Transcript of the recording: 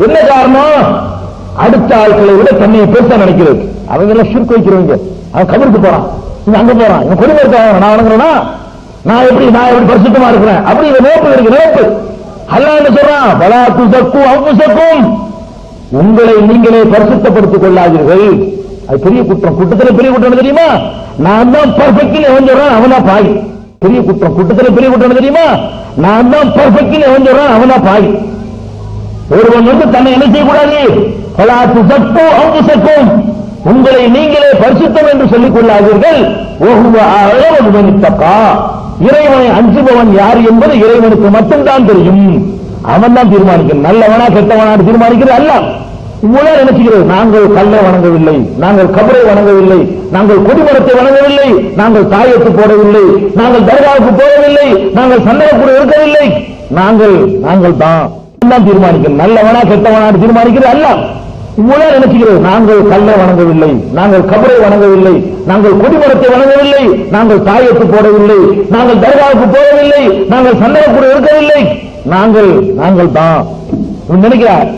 என்ன காரணம்? அடுத்த ஆட்களை விட தன்னை பெருசா நினைக்கிறது. அவங்க எல்லாம் ஷிர்க் வைக்கிறவங்க. அவன் கபருக்கு போறான், இவன் அங்க போறான், இவன் குடிமருத்துவ நான் வணங்குறேன்னா நான் எப்படி பரிசுத்தமா இருக்கிறேன் அப்படி இந்த நோப்பு இருக்கு. நோப்பு அல்லாஹ் என்ன சொல்றான்? வலா துஸக்கு அன்ஃபுஸக்கும், உங்களை நீங்களே பரிசுத்தப்படுத்திக் கொள்ளாதீர்கள். அது பெரிய குற்றம். குற்றத்துல பெரிய குற்றம் தெரியுமா? நான் தான் பர்ஃபெக்ட்னு எவன் சொல்றான் அவனா பாய். பெரிய குற்றம். குற்றத்துல பெரிய குற்றம் தெரியுமா? நான் தான் பர்ஃபெக்ட்னு எவன் சொல்றான் அவனா பாய். ஒருவன் வந்து தன்னை என்ன செய்யக்கூடாது? வலா துஸக்கு அன்ஃபுஸக்கும், உங்களை நீங்களே பரிசுத்தம் என்று சொல்லிக் கொள்ளாதீர்கள். வஹுவ அஅலமு பிமன் தக்கா, இறைவனை அஞ்சுபவன் யார் என்பது இறைவனுக்கு மட்டும்தான் தெரியும். அவன் தான் தீர்மானிக்கிறான். நல்லவனா கெட்டவனா தீர்மானிக்கிறது அல்ல. இவ்வளவு நினைச்சுக்கிறது. நாங்கள் கல்லை வணங்கவில்லை, நாங்கள் கபரை வணங்கவில்லை, நாங்கள் கொடிமரத்தை வணங்கவில்லை, நாங்கள் தாயத்து போடவில்லை, நாங்கள் தர்காவுக்கு போடவில்லை, நாங்கள் சந்தனக்கூட இருக்கவில்லை. நாங்கள் தான் தீர்மானிக்கிறோம். நல்லவனா கெட்டவனா தீர்மானிக்கிறது அல்ல. இவ்வளவு நினைச்சுக்கிறது. நாங்கள் கல்லை வணங்கவில்லை, நாங்கள் கபரை வணங்கவில்லை, நாங்கள் கொடிமரத்தை வணங்கவில்லை, நாங்கள் தாயத்து போடவில்லை, நாங்கள் தர்காவுக்கு போடவில்லை, நாங்கள் சந்தனக்கூட இருக்கவில்லை. நாங்கள் தான் நினைக்கிறார்.